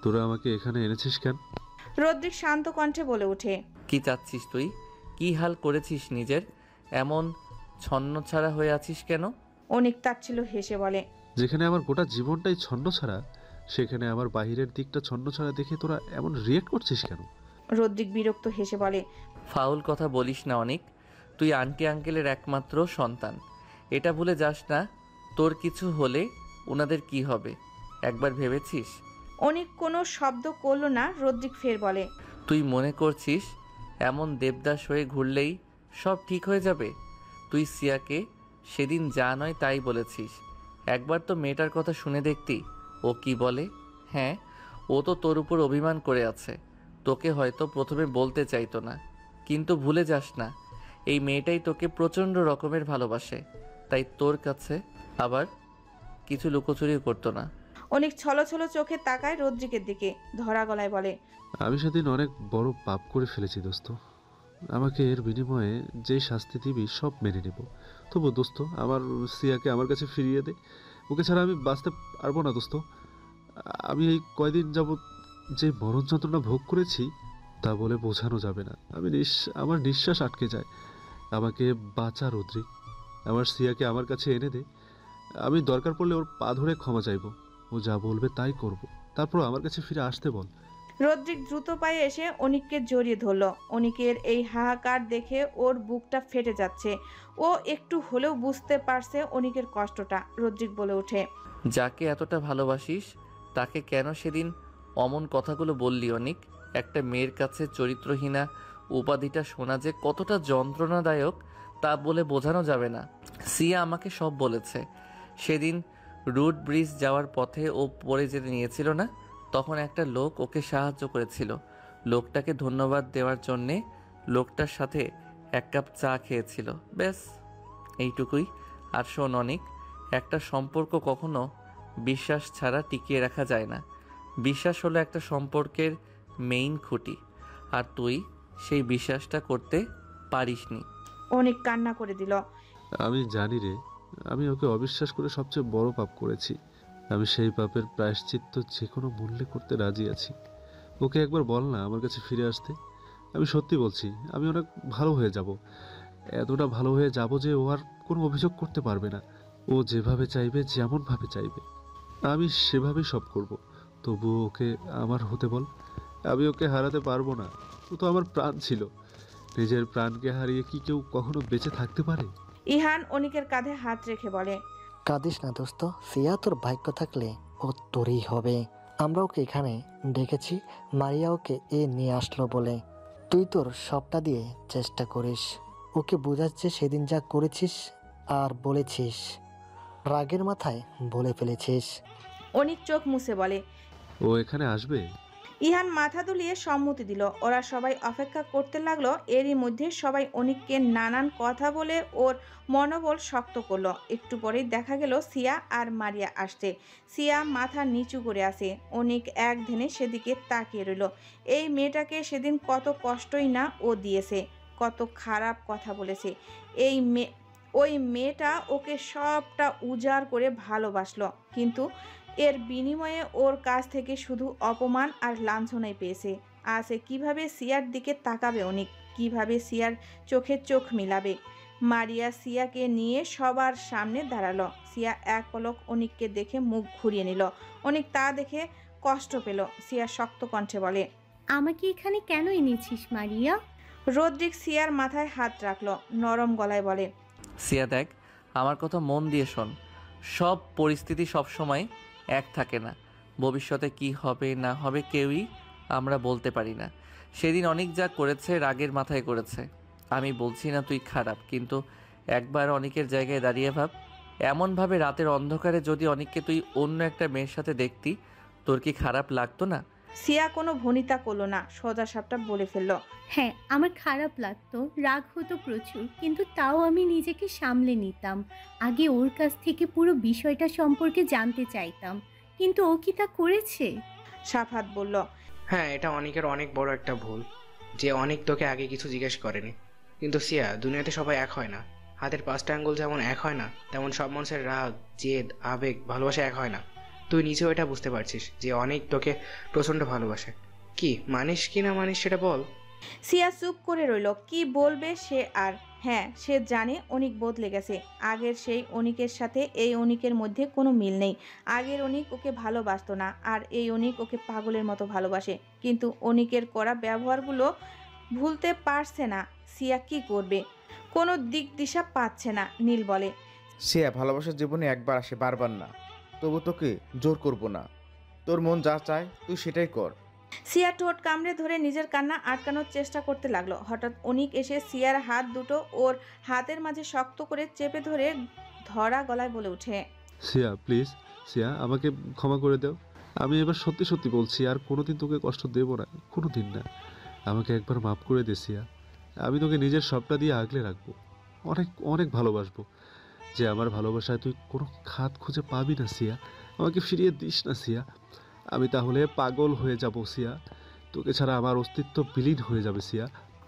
তোরা আমাকে এখানে এনেছিস কেন? রদ্রিক শান্ত কণ্ঠে বলে ওঠে। কি চাচ্ছিস তুই? কি হাল করেছিস নিজের? এমন ছন্নছাড়া হয়ে আছিস কেন? অনিক তাচ্ছিল হেসে বলে। যেখানে আমার গোটা জীবনটাই ছন্নছাড়া, সেখানে আমার বাহিরের দিকটা ছন্নছাড়া দেখে তোরা এমন রিয়েক্ট করছিস কেন? রদ্রিক বিরক্ত হেসে বলে। ফাউল কথা বলিস না অনিক। তুই আন্টি আঙ্কেলের একমাত্র সন্তান। এটা ভুলে যাস না। তোর কিছু হলে ওনাদের কি হবে একবার ভেবেছিস? অনিক কোনো শব্দ করল না। রদ্রিক ফের বলে। তুই মনে করছিস এমন দেবদাস হয়ে ঘুরলেই সব ঠিক হয়ে যাবে? তুই সিয়াকে সেদিন যা নয় তাই বলেছিস। একবার তো মেয়েটার কথা শুনে দেখতি ও কি বলে। হ্যাঁ, ও তো তোর উপর অভিমান করে আছে। তোকে হয়তো প্রথমে বলতে চাইতো না, কিন্তু ভুলে যাস না এই মেয়েটাই তোকে প্রচণ্ড রকমের ভালোবাসে। তাই তোর কাছে আবার কিছু লুকোচুরিও করতো না। অনিক ছলছল চোখে তাকায় রদ্রিকের দিকে, ধরা গলায় বলে। আমি সেদিন অনেক বড় পাপ করে ফেলেছি দোস্ত। আমাকে এর বিনিময়ে যেই শাস্তি দিবি সব মেনে নেব। তবু দোস্ত, আমার সিয়াকে আমার কাছে ফিরিয়ে দে। ওকে ছাড়া আমি বাঁচতে পারবো না দোস্ত। আমি এই কয়দিন যাবৎ যে মরণ যন্ত্রণা ভোগ করেছি তা বলে বোঝানো যাবে না। আমার নিঃশ্বাস আটকে যায়। আমাকে বাঁচা রদ্রিক। আমার সিয়াকে আমার কাছে এনে দে। আমি দরকার পড়লে ওর পা ধরে ক্ষমা চাইব। ও যা বলবে তাই করব। তারপর আমার কাছে ফিরে আসতে বল। রদ্রিক দ্রুত পায়ে এসে অনিককে জড়িয়ে ধরল। অনিকের এই হাহাকার দেখে ওর বুকটা ফেটে যাচ্ছে। ও একটু হলেও বুঝতে পারছে অনিকের কষ্টটা। রদ্রিক বলে ওঠে। যাকে এতটা ভালোবাসিস তাকে কেন সেদিন অমন কথাগুলো বললি অনিক? একটা মেয়ের কাছে চরিত্রহীনা উপাধিটা শোনা যে কতটা যন্ত্রণাদায়ক তা বলে বোঝানো যাবে না। সিয়া আমাকে সব বলেছে। সেদিন রুট ব্রিজ যাওয়ার পথে ও পড়ে যেতে নিয়েছিল না, তখন একটা লোক ওকে সাহায্য করেছিল। লোকটাকে ধন্যবাদ দেওয়ার জন্যে লোকটার সাথে এক কাপ চা খেয়েছিল। ব্যাস এইটুকুই। আর শোন অনিক, একটা সম্পর্ক কখনো বিশ্বাস ছাড়া টিকিয়ে রাখা যায় না। বিশ্বাস হলো একটা সম্পর্কের মেইন খুঁটি, আর তুই সেই বিশ্বাসটা করতে পারিসনি। অনিক কান্না করে দিল। আমি জানি রে, আমি ওকে অবিশ্বাস করে সবচেয়ে বড় পাপ করেছি। আমি সেই পাপের প্রায়শ্চিত্ত যে কোনো মূল্যে করতে রাজি আছি। ওকে একবার বল না আমার কাছে ফিরে আসতে। আমি সত্যি বলছি, আমি অনেক ভালো হয়ে যাব। এতটা ভালো হয়ে যাব যে ও আর কোনো অভিযোগ করতে পারবে না। ও যেভাবে চাইবে, যেমনভাবে চাইবে, আমি সেভাবেই সব করব। তবু ওকে আমার হতে বল। আমি ওকে হারাতে পারবো না। ও তো আমার প্রাণ ছিল। নিজের প্রাণকে হারিয়ে কি কেউ কখনো বেঁচে থাকতে পারে? ইহান অনিকের কাঁধে হাত রেখে বলে। কাঁদিস না দোস্ত, সিয়া তোর ভাগ্য থাকলে ও তোরই হবে। আমরা ওকে এখানে ডেকেছি মারিয়া ওকে নিয়ে আসলো বলে। তুই তোর সবটা দিয়ে চেষ্টা করিস। ওকে বোঝাচ্ছে সেদিন যা করেছিস আর বলেছিস, রাগের মাথায় বলে ফেলেছিস। অনিক চোখ মুছে বলে। ও এখানে আসবে? ইহান মাথা দুলিয়ে সম্মতি দিল। ওরা সবাই অপেক্ষা করতে লাগলো। এরই মধ্যে সবাই অনিককে নানান কথা বলে ওর মনোবল শক্ত করলো। একটু পরেই দেখা গেল সিয়া আর মারিয়া আসছে। সিয়া মাথা নিচু করে আছে। অনিক এক ধ্যানে সেদিকে তাকিয়ে রইল। এই মেয়েটাকে সেদিন কত কষ্টই না ও দিয়েছে, কত খারাপ কথা বলেছে। ওই মেয়েটা ওকে সবটা উজাড় করে ভালোবাসলো, কিন্তু এর বিনিময়ে ওর কাছ থেকে শুধু অপমান আর লাঞ্ছনাই পেয়েছে। আজ কিভাবে সিয়ার দিকে তাকাবে অনিক? কিভাবে সিয়ার চোখে চোখ মিলাবে? মারিয়া সিয়াকে নিয়ে সবার সামনে দাঁড়ালো। সিয়া এক পলক অনিককে দেখে মুখ ঘুরিয়ে নিল। অনিক তা দেখে কষ্ট পেল। সিয়া শক্ত কণ্ঠে বলে। আমাকে এখানে কেন এনেছিস মারিয়া? রদ্রিক সিয়ার মাথায় হাত রাখলো, নরম গলায় বলে। সিয়া দেখ, আমার কথা মন দিয়ে শোন। সব পরিস্থিতি সবসময় এক থাকে না। ভবিষ্যতে কি হবে না হবে কেউই আমরা বলতে পারি না। সেদিন অনেক যা করেছে রাগের মাথায় করেছে। আমি বলছি না তুই খারাপ, কিন্তু একবার অনেকের জায়গায় দাঁড়িয়ে ভাব। এমনভাবে রাতের অন্ধকারে যদি অনেককে তুই অন্য একটা মেয়ের সাথে দেখতি, তোর কি খারাপ লাগতো না? সিয়া কোনো ভনিতা করলো না, সোজা সাপটা বলে ফেলল। হ্যাঁ, আমার খারাপ লাগতো, রাগ হতো প্রচুর, কিন্তু তাও আমি নিজেকে সামলে নিতাম। আগে ওর কাছ থেকে পুরো বিষয়টা সম্পর্কে জানতে চাইতাম, কিন্তু ও কি তা করেছে? সাফাত বলল। হ্যাঁ, এটা অনেকের অনেক বড় একটা ভুল যে অনেক তোকে আগে কিছু জিজ্ঞেস করেনি। কিন্তু সিয়া, দুনিয়াতে সবাই এক হয় না। হাতের 5টা আঙ্গুল যেমন এক হয় না, তেমন সব মানুষের রাগ, জেদ, আবেগ, ভালোবাসা এক হয় না। তুই নিজেও এটা বুঝতে পারছিস যে অনেক তোকে প্রচণ্ড ভালোবাসে। কি মানিস কি না মানিস সেটা বল। সিয়া চুপ করে রইল। কি বলবে সে আর? হ্যাঁ, সে জানে অনিক বদলে গেছে। আগের সেই অনিকের সাথে এই অনিকের মধ্যে কোনো মিল নেই। আগের অনিক ওকে ভালোবাসতো না, আর এই অনিক ওকে পাগলের মতো ভালোবাসে। কিন্তু অনিকের করা ব্যবহারগুলো ভুলতে পারছে না। সিয়া কি করবে? কোনো দিক দিশা পাচ্ছে না। নীল বলে, সে ভালোবাসার জীবনে একবার আসে, বারবার না। তবু তোকে জোর করব না, তোর মন যা চায় তুই সেটাই কর। সিয়া ঠোঁট কামড়ে ধরে নিজের কান্না আটকানোর চেষ্টা করতে লাগলো। হঠাৎ অনিক এসে সিয়ার হাত দুটো ওর হাতের মাঝে শক্ত করে চেপে ধরে ধরা গলায় বলে ওঠে, সিয়া প্লিজ, সিয়া আমাকে ক্ষমা করে দাও। আমি এবার সত্যি সত্যি বলছি, আর কোনোদিন তোকে কষ্ট দেবো না, কোনো দিন না। আমাকে একবার মাফ করে দে সিয়া। আমি তোকে নিজের সবটা দিয়ে আগলে রাখবো, অনেক অনেক ভালোবাসবো। যে আমার ভালোবাসায় তুই কোনো খাত খুঁজে পাবি না সিয়া। আমাকে ফিরিয়ে দিস না সিয়া। আমি তাহলে পাগল হয়ে যাব সিয়া। তোকে ছাড়া আমার অস্তিত্ব বিলীন হয়ে যাবে সিয়া।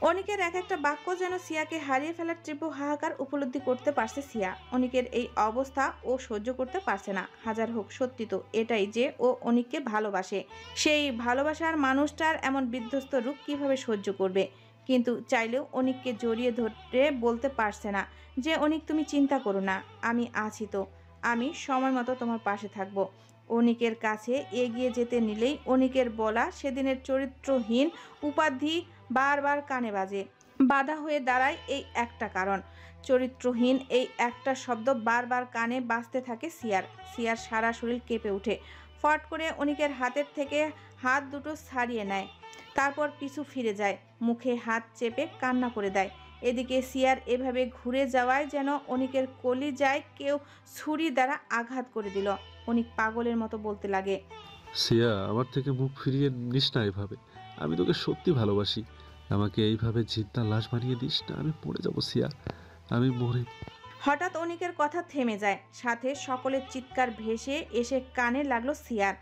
অনিকের এক একটা বাক্য যেন সিয়াকে হারিয়ে ফেলার তীব্র হাহাকার উপলব্ধি করতে পারছে সিয়া। অনিকের এই অবস্থা ও সহ্য করতে পারছে না। হাজার হোক সত্যি তো এটাই যে ও অনিককে ভালোবাসে। সেই ভালোবাসার মানুষটার এমন বিধ্বস্ত রূপ কিভাবে সহ্য করবে? কিন্তু চাইলেও অনিককে জড়িয়ে ধরে বলতে পারছে না যে, অনিক তুমি চিন্তা করো না, আমি আছি তো, আমি সময় মতো তোমার পাশে থাকবো। অনিকের কাছে এগিয়ে যেতে নিলেই অনিকের বলা সেদিনের চরিত্রহীন উপাধি বারবার কানে বাজে। বাধা হয়ে দাঁড়ায় এই একটা কারণ। চরিত্রহীন এই একটা শব্দ বারবার কানে বাজতে থাকে সিয়ার। সিয়ার সারা শরীর কেঁপে ওঠে। ফট করে অনিকের হাতের থেকে হাত দুটো ছাড়িয়ে নেয়। তারপর পিছু ফিরে যায়, মুখে হাত চেপে কান্না করে দেয়। এদিকে সিয়ার এভাবে ঘুরে যাওয়ায় যেন অনিকের কলিজায় কেউ ছুরি দ্বারা আঘাত করে দিল। অনিক পাগলের মতো বলতে লাগে, সিয়া আমার থেকে মুখ ফিরিয়ে নিস না এভাবে। আমি তোকে সত্যি ভালোবাসি। আমাকে এইভাবে জিন্দা লাশ বানিয়ে দিস না, আমি মরে যাবো সিয়া, আমি মরে। হঠাৎ অনিকের কথা থেমে যায়, সাথে সকলের চিৎকার ভেসে এসে কানে লাগলো সিয়ার।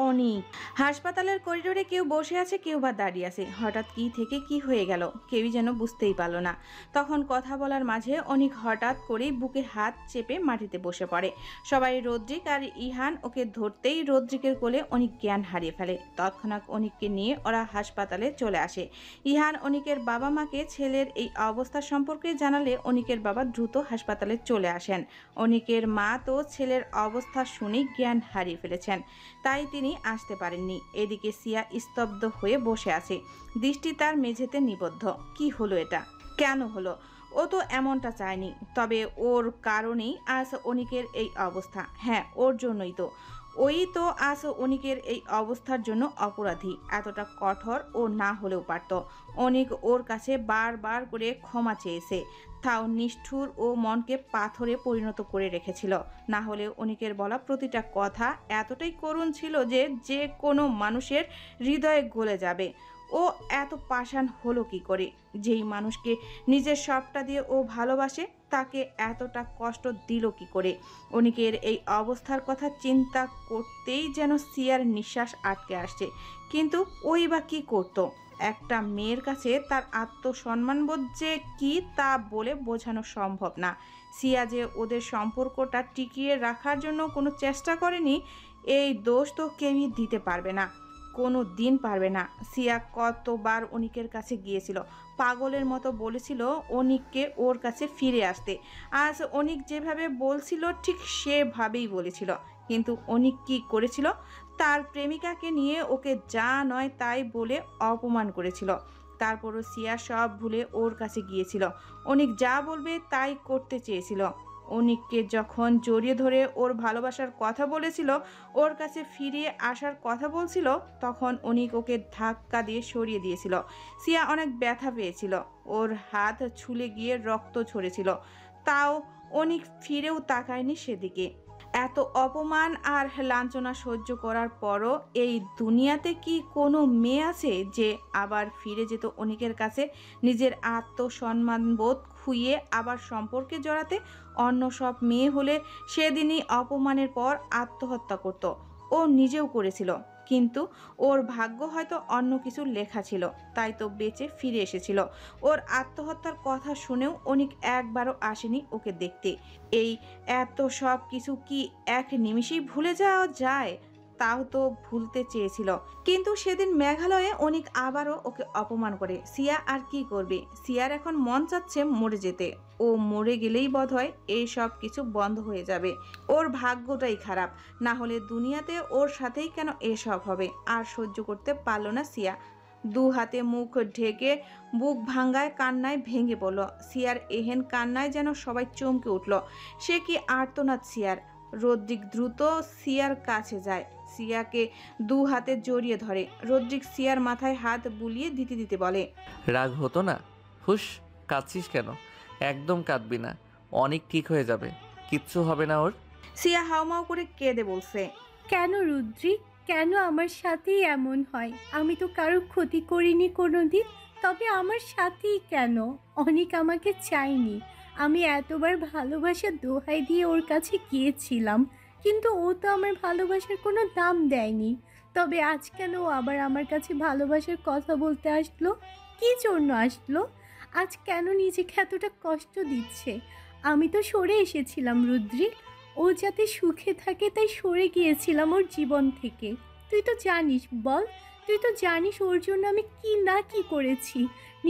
অনিক! হাসপাতালের করিডোরে কেউ বসে আছে, কেউ বা দাঁড়িয়ে আছে। হঠাৎ কি থেকে কি হয়ে গেল কেউই যেন বুঝতেই পারল না। তখন কথা বলার মাঝে অনিক হঠাৎ করেই বুকে হাত চেপে মাটিতে বসে পড়ে। সবাই রদ্রিক আর ইহান ওকে ধরতেই রদ্রিকের কোলে অনিক জ্ঞান হারিয়ে ফেলে। তৎক্ষণাৎ অনিককে নিয়ে ওরা হাসপাতালে চলে আসে। ইহান অনিকের বাবা মাকে ছেলের এই অবস্থা সম্পর্কে জানালে অনিকের বাবা দ্রুত হাসপাতালে চলে আসেন। অনিকের মা তো ছেলের অবস্থা শুনে জ্ঞান হারিয়ে ফেলেছেন, তাই তিনি আসতে পারেননি। এদিকে সিয়া স্তব্ধ হয়ে বসে আছে, দৃষ্টি তার মেঝেতে নিবদ্ধ। কি হলো এটা? কেন হলো? ও তো এমনটা চায়নি। তবে ওর কারণেই আজ অনিকের এই অবস্থা। হ্যাঁ, ওর জন্যই তো। ওই তো আজ অনিকের এই অবস্থার জন্য অপরাধী। এতটা কঠোর ও না হলেও পারত। অনিক ওর কাছে বারবার করে ক্ষমা চেয়েছে, তাও নিষ্ঠুর ও মনকে পাথরে পরিণত করে রেখেছিল। না হলে অনিকের বলা প্রতিটা কথা এতটাই করুণ ছিল যে যে কোনো মানুষের হৃদয়ে গলে যাবে। ও এত পাষাণ হলো কি করে? যেই মানুষকে নিজের সবটা দিয়ে ও ভালোবাসে তাকে এতটা কষ্ট দিল কি করে? অনিকের এই অবস্থার কথা চিন্তা করতেই যেন সিয়ার নিঃশ্বাস আটকে আসছে। কিন্তু ওই বা কি করতো? একটা মেয়ের কাছে তার আত্মসম্মানবোধ যে কি তা বলে বোঝানো সম্ভব না। সিয়া যে ওদের সম্পর্কটা টিকিয়ে রাখার জন্য কোনো চেষ্টা করেনি, এই দোষ তো কেউই দিতে পারবে না, কোনো দিন পারবে না। সিয়া কতবার অনিকের কাছে গিয়েছিল, পাগলের মতো বলেছিল অনিককে ওর কাছে ফিরে আসতে। আজ অনিক যেভাবে বলছিল ঠিক সেভাবেই বলেছিল। কিন্তু অনিক কি করেছিল? তার প্রেমিকাকে নিয়ে ওকে যা নয় তাই বলে অপমান করেছিল। তারপরও সিয়া সব ভুলে ওর কাছে গিয়েছিল। অনিক যা বলবে তাই করতে চেয়েছিল। অনিককে যখন জড়িয়ে ধরে ওর ভালোবাসার কথা বলেছিল, ওর কাছে ফিরে আসার কথা বলছিল, তখন অনিক ওকে ধাক্কা দিয়ে সরিয়ে দিয়েছিল। সিয়া অনেক ব্যথা পেয়েছিল, ওর হাত ছুলে গিয়ে রক্ত ঝরেছিল, তাও অনিক ফিরেও তাকায়নি সেদিকে। এত অপমান আর লাঞ্ছনা সহ্য করার পরও এই দুনিয়াতে কি কোনো মেয়ে আছে যে আবার ফিরে যেত অনিকের কাছে, নিজের আত্মসম্মানবোধ খুইয়ে আবার সম্পর্কে জড়াতে? অন্য সব মেয়ে হলে সেদিনই অপমানের পর আত্মহত্যা করত। ও নিজেও করেছিল, কিন্তু ওর ভাগ্য হয়তো অন্য কিছু লেখা ছিল, তাই তো বেঁচে ফিরে এসেছিল। ওর আত্মহত্যার কথা শুনেও অনিক একবারও আসেনি ওকে দেখতে। এই এত সব কিছু কি এক নিমিষেই ভুলে যাওয়া যায়? তাও তো ভুলতে চেয়েছিল, কিন্তু সেদিন মেঘালয়ে অনিক আবারও ওকে অপমান করে। সিয়া আর কি করবে? সিয়ার এখন মন চাচ্ছে মরে যেতে। ও মরে গেলেই বোধহয় এই সব কিছু বন্ধ হয়ে যাবে। ওর ভাগ্যটাই খারাপ, না হলে দুনিয়াতে ওর সাথেই কেন এসব হবে? আর সহ্য করতে পারল না সিয়া। দু হাতে মুখ ঢেকে বুক ভাঙ্গায় কান্নায় ভেঙে পড়ল। সিয়ার এহেন কান্নায় যেন সবাই চমকে উঠল। সে কি আর্তনাদ সিয়ার! রদ্রিক দ্রুত সিয়ার কাছে যায়, সিয়াকে দু হাতে জড়িয়ে ধরে। রদ্রিক সিয়ার মাথায় হাত বুলিয়ে দিতে দিতে বলে, রাগ হতো না? হুশ, কাঁদছিস কেন? একদম কাঁদবি না, অনেক ঠিক হয়ে যাবে, কিচ্ছু হবে না ওর। সিয়া হাউমাউ করে কেঁদে বলছে, কেন রুদ্রিক, কেন আমার সাথেই এমন হয়? আমি তো কারো ক্ষতি করিনি কোনোদিন, তবে আমার সাথেই কেন? অনেক আমাকে চাইনি। আমি এতবার ভালোবাসার দোহাই দিয়ে ওর কাছে গিয়েছিলাম, কিন্তু ও তো আমার ভালোবাসার কোনো দাম দেয়নি। তবে আজ কেন ও আবার আমার কাছে ভালোবাসার কথা বলতে আসলো? কী জন্য আসলো? আজ কেন নিজেকে এতটা কষ্ট দিচ্ছে? আমি তো সরে এসেছিলাম রুদ্রিক, ও যাতে সুখে থাকে তাই সরে গিয়েছিলাম ওর জীবন থেকে। তুই তো জানিস, বল, তুই তো জানিস ওর জন্য আমি কি না কি করেছি।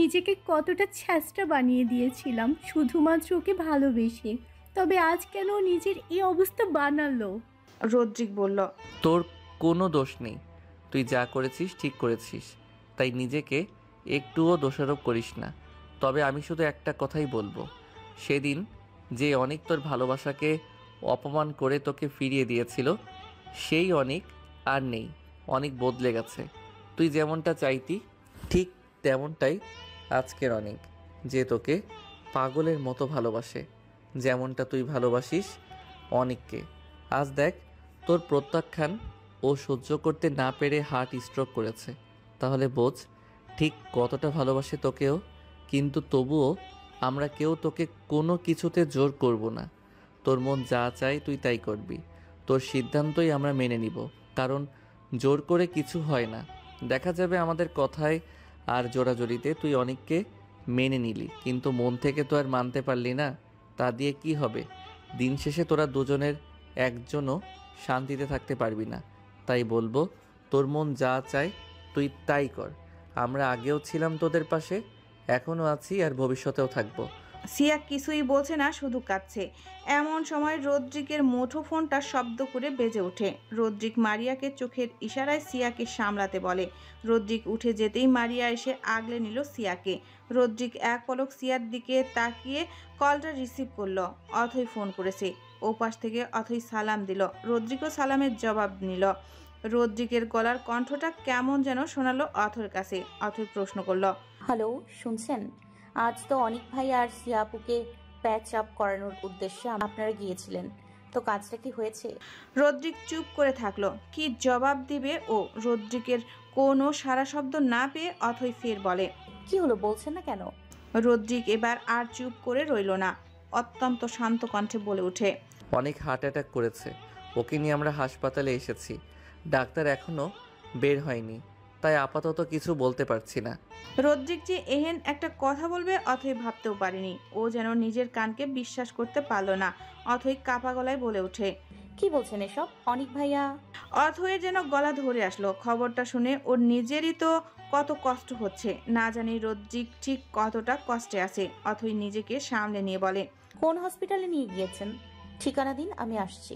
নিজেকে কতটা ছ্যাঁচড়া বানিয়ে দিয়েছিলাম শুধুমাত্র ওকে ভালোবেসে। তবে আজ কেন ও নিজের এই অবস্থা বানালো? রদ্রিক বলল, তোর কোনো দোষ নেই, তুই যা করেছিস ঠিক করেছিস, তাই নিজেকে একটুও দোষারোপ করিস না। তবে আমি শুধু একটা কথাই বলবো, সেদিন যে অনেক তোর ভালোবাসাকে অপমান করে তোকে ফিরিয়ে দিয়েছিল, সেই অনেক আর নেই। অনেক বদলে গেছে। তুই যেমনটা চাইতি ঠিক তেমনটাই আজকের অনেক, যে তোকে পাগলের মতো ভালোবাসে, যেমনটা তুই ভালোবাসিস অনেককে। আজ দেখ, তোর প্রত্যাখ্যান ও সহ্য করতে না পেরে হার্ট স্ট্রোক করেছে। তাহলে বোঝ ঠিক কতটা ভালোবাসে তোকেও। কিন্তু তবুও আমরা কেউ তোকে কোনো কিছুতে জোর করব না। তোর মন যা চায় তুই তাই করবি, তোর সিদ্ধান্তই আমরা মেনে নিব। কারণ জোর করে কিছু হয় না। দেখা যাবে আমাদের কথায় আর জোরাজোরিতে তুই অনেককে মেনে নিলি, কিন্তু মন থেকে তো আর মানতে পারলি না। তা দিয়ে কি হবে? দিন শেষে তোরা দুজনের একজনও শান্তিতে থাকতে পারবি না। তাই বলবো, তোর মন যা চায় তুই তাই কর। আমরা আগেও ছিলাম তোদের পাশে, এখনও আছি, আর ভবিষ্যতেও থাকবো। সিয়া কিছুই বলছে না, শুধু কাঁদছে। এমন সময় রদ্রিকের মুঠো ফোনটা শব্দ করে বেজে ওঠে। রদ্রিক মারিয়াকে চোখের ইশারায় সিয়াকে সামলাতে বলে। রদ্রিক উঠে যেতেই মারিয়া এসে আগলে নিল সিয়াকে। রদ্রিক এক পলক সিয়ার দিকে তাকিয়ে কলটা রিসিভ করলো। অথই ফোন করেছে। ওপাশ থেকে অথই সালাম দিল। রদ্রিকও সালামের জবাব নিল। রদ্রিকের গলার কণ্ঠটা কেমন যেন শোনালো অথর কাছে। অথই প্রশ্ন করলো, হ্যালো, শুনছেন? আজ তো অনিক ভাই আর সিয়াপুকে প্যাচ আপ করানোর উদ্দেশ্যে আপনারা গিয়েছিলেন, তো কাজটা কি হয়েছে? রদ্রিক চুপ করে থাকলো। কি জবাব দিবে ও? রদ্রিকের কোনো সারা শব্দ না পেয়ে অথই ফের বলে, কি হলো বলছেন না কেন? রদ্রিক এবার আর চুপ করে রইল না, অত্যন্ত শান্ত কণ্ঠে বলে ওঠে, অনেক হার্ট অ্যাটাক করেছে, ওকে নিয়ে আমরা হাসপাতালে এসেছি। ডাক্তার এখনও বের হয়নি, তাই আপাতত কিছু বলতে পারছি না। রদ্রিক যে এহেন একটা কথা বলবে অথই ভাবতেও পারেনি। ও যেন নিজের কানকে বিশ্বাস করতে পারল না। অথই কাপা গলায় বলে ওঠে, কি বলছেন এসব? অনিক ভাইয়া? অথয়ের যেন গলা ধরে আসলো। খবরটা শুনে ওর নিজেরই তো কত কষ্ট হচ্ছে। না জানি রদ্রিক ঠিক কতটা কষ্টে আছে। অথই নিজেকে সামলে নিয়ে বলে, কোন হসপিটালে নিয়ে গিয়েছেন? ঠিকানা দিন, আমি আসছি।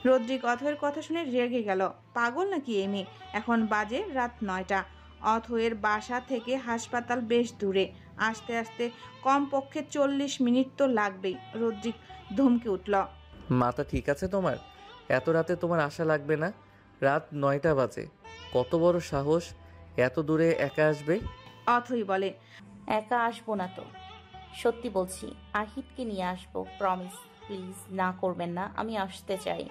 রদ্রিক অথয়ের কথা শুনে রেগে গেল। পাগল নাকি এই মেয়ে? এখন বাজে রাত 9টা। অথয়ের বাসা থেকে হাসপাতাল বেশ দূরে। আসতে আসতে কমপক্ষে 40 মিনিট তো লাগবেই। রদ্রিক ধমকে উঠল, মাথা ঠিক আছে তোমার? এত রাতে তোমার আশা লাগবে না? রাত 9টা বাজে, কত বড় সাহস এত দূরে একা আসবে? অথই বলে, একা আসবো না তো, সত্যি বলছি, আহিতকে নিয়ে আসবো, প্রমিস। প্লিজ না করবেন না, আমি আসতে চাই।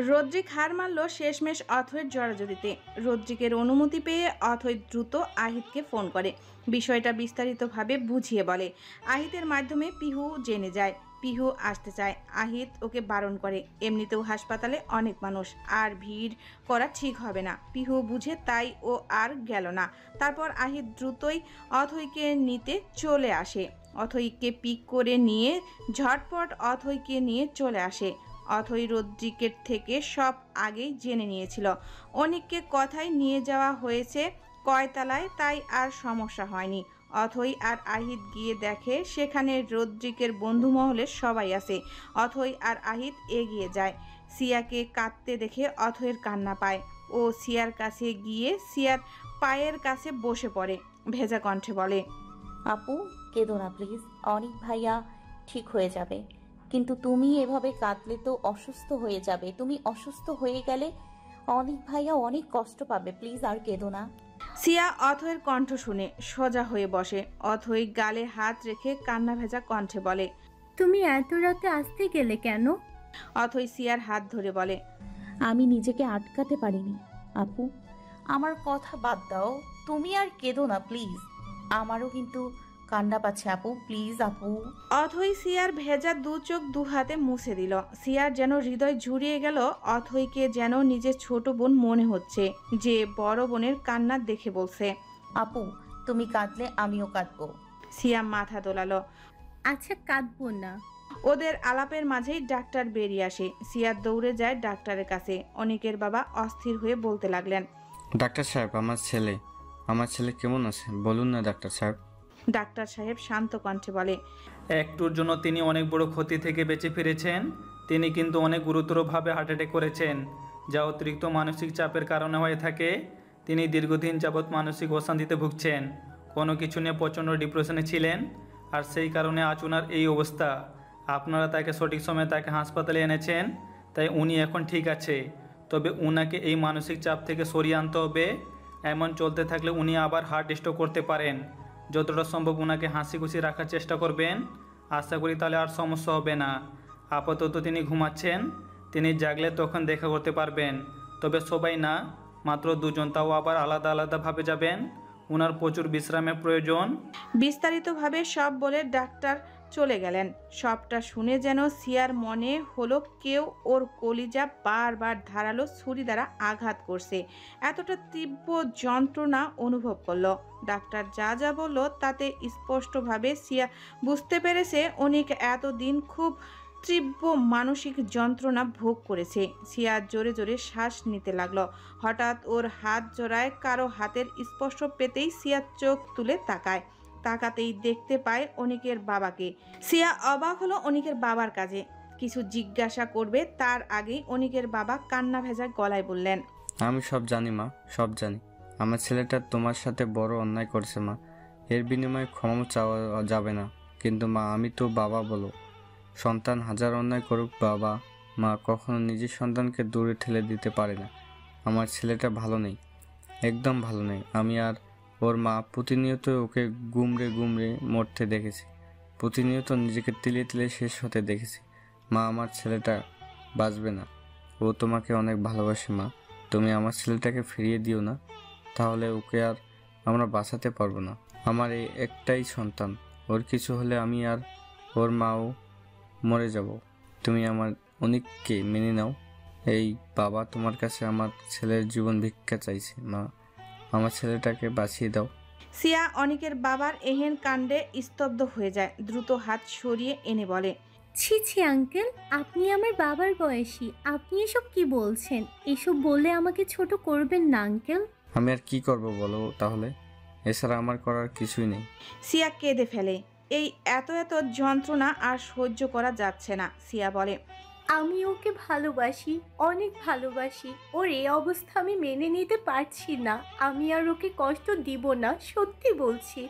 রদ্রিক হার মারল শেষমেশ অথয়ের জড়াজড়িতে। রদ্রিকের অনুমতি পেয়ে অথই দ্রুত আহিতকে ফোন করে। বিষয়টা বিস্তারিতভাবে বুঝিয়ে বলে। আহিতের মাধ্যমে পিহু জেনে যায় পিহু আসতে চায়। আহিত ওকে বারণ করে। এমনিতেও হাসপাতালে অনেক মানুষ, আর ভিড় করা ঠিক হবে না। পিহু বুঝে তাই ও আর গেল না। তারপর আহিত দ্রুতই অথৈকে নিতে চলে আসে। অথৈকে পিক করে নিয়ে ঝটপট অথৈকে নিয়ে চলে আসে। অথৈ রদ্রিকের থেকে সব আগেই জেনে নিয়েছিল অনিককে কথায় নিয়ে যাওয়া হয়েছে কয়তলায়, তাই আর সমস্যা হয়নি। অথৈ আর আহিত গিয়ে দেখে সেখানে রদ্রিকের বন্ধু মহলের সবাই আছে। অথৈ আর আহিত এগিয়ে যায়। সিয়াকে কাঁদতে দেখে অথৈয়ের কান্না পায়। ও সিয়ার কাছে গিয়ে সিয়ার পায়ের কাছে বসে পড়ে। ভেজা কণ্ঠে বলে, আপু কেঁদো না প্লিজ, অনেক ভাইয়া ঠিক হয়ে যাবে। কিন্তু তুমি এভাবে কাঁদলে তো অসুস্থ হয়ে যাবে। তুমি অসুস্থ হয়ে গেলে অনেক ভাইয়া অনেক কষ্ট পাবে। প্লিজ আর কেঁদো না। সিয়া অথৈয়ের কণ্ঠ শুনে সোজা হয়ে বসে। অথৈ গালে হাত রেখে কান্না ভেজা কণ্ঠে বলে, তুমি এত রাতে আসতে গেলে কেন? অথৈ সিয়ার হাত ধরে বলে, আমি নিজেকে আটকাতে পারিনি আপু। আমার কথা বাদ দাও, তুমি আর কেঁদো না প্লিজ। আমারও কিন্তু কান্না পাচ্ছে আপু, প্লিজ আপু। অথৈ সিয়ার ভেজা দু চোখ দু হাতে মুছে দিল। সিয়ার যেন হৃদয় ঝুরিয়ে গেল। অথৈকে যেন নিজের ছোট বোন মনে হচ্ছে, যে বড় বোনের কান্না দেখে বলছে, আপু তুমি কাঁদলে আমিও কাঁদবো। সিয়া মাথা দোলালো। আচ্ছা কাঁদবো না। ওদের আলাপের মাঝেই ডাক্তার বেরিয়ে আসে। সিয়া দৌড়ে যায় ডাক্তারের কাছে। অনিকের বাবা অস্থির হয়ে বলতে লাগলেন, ডাক্তার সাহেব, আমার ছেলে কেমন আছে বলুন না ডাক্তার সাহেব। ডাক্তার সাহেব শান্ত কণ্ঠে বলে, একটুর জন্য তিনি অনেক বড় ক্ষতি থেকে বেঁচে ফিরেছেন। তিনি কিন্তু অনেক গুরুতরভাবে হার্ট অ্যাটাক করেছেন, যা অতিরিক্ত মানসিক চাপের কারণে হয়ে থাকে। তিনি দীর্ঘদিন যাবৎ মানসিক অশান্তিতে ভুগছেন, কোনো কিছু নিয়ে প্রচণ্ড ডিপ্রেশনে ছিলেন, আর সেই কারণে আজ ওনার এই অবস্থা। আপনারা তাকে সঠিক সময়ে তাকে হাসপাতালে এনেছেন, তাই উনি এখন ঠিক আছে। তবে উনাকে এই মানসিক চাপ থেকে সরিয়ে আনতে হবে। এমন চলতে থাকলে উনি আবার হার্ট স্ট্রোক করতে পারেন। যতটা সম্ভব উনাকে হাসি খুশি রাখার চেষ্টা করবেন। আশা করি তাহলে আর সমস্যা হবে না। আপাতত তিনি ঘুমাচ্ছেন, তিনি জাগলে তখন দেখা করতে পারবেন। তবে সবাই না, মাত্র দুজন, তাও আবার আলাদা আলাদাভাবে যাবেন। উনার প্রচুর বিশ্রামের প্রয়োজন। বিস্তারিতভাবে সব বলে ডাক্তার চলে গেলেন। সবটা শুনে যেন সিয়ার মনে হলো কেউ ওর কলিজা বারবার ধারালো ছুরি দ্বারা আঘাত করছে। এতটা তীব্র যন্ত্রণা অনুভব করলো। ডাক্তার যা যা বলল তাতে স্পষ্টভাবে সিয়া বুঝতে পেরেছে অনিক এতদিন খুব তীব্র মানসিক যন্ত্রণা ভোগ করেছে। সিয়া জোরে জোরে শ্বাস নিতে লাগলো। হঠাৎ ওর হাত জোড়ায় কারো হাতের স্পর্শ পেতেই সিয়া চোখ তুলে তাকাতেই দেখতে পায় অনিকের বাবাকে। সিয়া অবাক হলো অনিকের বাবার কাজে। কিছু জিজ্ঞাসা করবে তার আগেই অনিকের বাবা কান্না ভেজা গলায় বললেন, আমি সব জানি মা, সব জানি। আমার ছেলেটা তোমার সাথে বড় অন্যায় করেছে মা, এর বিনিময়ে ক্ষমা চাওয়া যাবে না। কিন্তু মা, আমি তো বাবা, বলো। সন্তান হাজার অন্যায় করুক, বাবা মা কখনো নিজের সন্তানকে দূরে ঠেলে দিতে পারে না। আমার ছেলেটা ভালো নেই, একদম ভালো নেই। আমি আর ওর মা প্রতিনিয়ত ওকে গুমড়ে গুমড়ে মরতে দেখেছি, প্রতিনিয়ত নিজেকে তিলে তিলে শেষ হতে দেখেছি। মা, আমার ছেলেটা বাঁচবে না। ও তোমাকে অনেক ভালোবাসে মা, তুমি আমার ছেলেটাকে ফিরিয়ে দিও না, তাহলে ওকে আর আমরা বাঁচাতে পারবো না। আমার এই একটাই সন্তান, ওর কিছু হলে আমি আর ওর মাও মরে যাব। তুমি আমার অনেককে মেনে নাও। এই বাবা তোমার কাছে আমার ছেলের জীবন ভিক্ষা চাইছে মা, আমার ছেলেটাকে বাঁচিয়ে দাও। সিয়া অনিকের বাবার এহেন কাণ্ডে স্তব্ধ হয়ে যায়। দ্রুত হাত সরিয়ে এনে বলে, ছি ছি আঙ্কেল, আপনি আমার বাবার বয়সী, আপনি এসব কি বলছেন? এসব বলে আমাকে ছোট করবেন না আঙ্কেল। আমি আর কি করব বলো তাহলে, এছাড়া আমার করার কিছুই নেই। সিয়া কেঁদে ফেলে। এই এত এত যন্ত্রণা আর সহ্য করা যাচ্ছে না। সিয়া বলে, আমি ওকে ভালোবাসি, অনেক ভালোবাসি। ওর এই অবস্থা আমি মেনে নিতে পারছি না। আমি আর ওকে কষ্ট দিব না, সত্যি বলছি।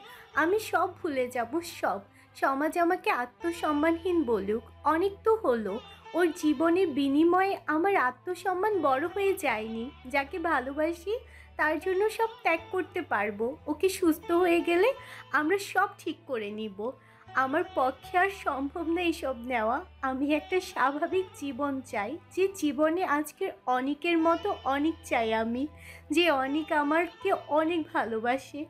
আমি সব ভুলে যাব, সব। সমাজ আমাকে আত্মসম্মানহীন বলুক, অনেক তো হলো। ওর জীবনের বিনিময়ে আমার আত্মসম্মান বড় হয়ে যায়নি। যাকে ভালোবাসি তার জন্য সব ত্যাগ করতে পারবো। ওকে সুস্থ হয়ে গেলে আমরা সব ঠিক করে নিব। আমার পক্ষে আর সম্ভব না এসব নেওয়া। আমি একটা স্বাভাবিক জীবন চাই, যে জীবনে আজকের অনিকের মতো অনেক চাই আমি, যে অনেক আমাকে অনেক ভালোবাসে,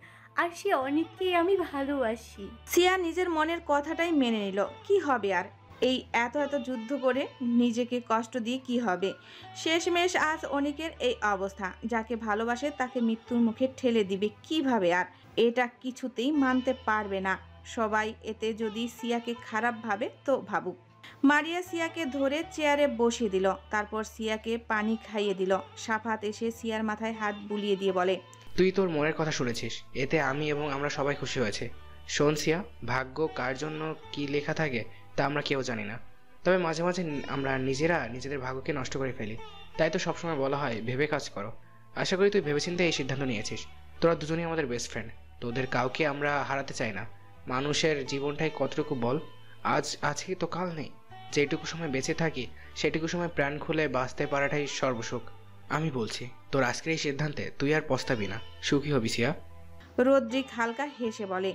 আর সে অনেককেই আমি ভালোবাসি। সিয়া নিজের মনের কথাটাই মেনে নিল। কি হবে আর, এই এত এত যুদ্ধ করে নিজেকে কষ্ট দিয়ে কি হবে? শেষমেশ আজ অনিকের এই অবস্থা। যাকে ভালোবাসে তাকে মৃত্যুর মুখে ঠেলে দিবে কিভাবে? আর এটা কিছুতেই মানতে পারবে না সবাই। এতে যদি সিয়াকে খারাপ ভাবে তো ভাবুক। মারিয়া সিয়াকে ধরে চেয়ারে বসিয়ে দিল, তারপর সিয়াকে পানি খাইয়ে দিল। সাফাত এসে সিয়ার মাথায় হাত বুলিয়ে দিয়ে বলে, তুই তোর মনের কথা শুনেছিস, এতে আমি এবং আমরা সবাই খুশি হয়েছে। শোন সিয়া, ভাগ্য কার জন্য কি লেখা থাকে তা আমরা কেউ জানি না, তবে মাঝে মাঝে আমরা নিজেরা নিজেদের ভাগ্যকে নষ্ট করে ফেলি। তাই তো সবসময় বলা হয় ভেবে কাজ করো। আশা করি তুই ভেবেচিন্তে এই সিদ্ধান্ত নিয়েছিস। তোরা দুজনেই আমাদের বেস্ট ফ্রেন্ড, তোদের কাউকে আমরা হারাতে চাই না। মানুষের জীবনটাই কতটুকু বল, আজ আছে তো কাল নেই। যেটুকু সময় বেঁচে থাকি সেটুকু সময় প্রাণ খুলে বাঁচতে পারাটাই সর্বসুখ। আমি বলছি তোর আজকের এই সিদ্ধান্তে তুই আর পস্তাবি না, সুখী হবি সিয়া। রদ্রিক হালকা হেসে বলে,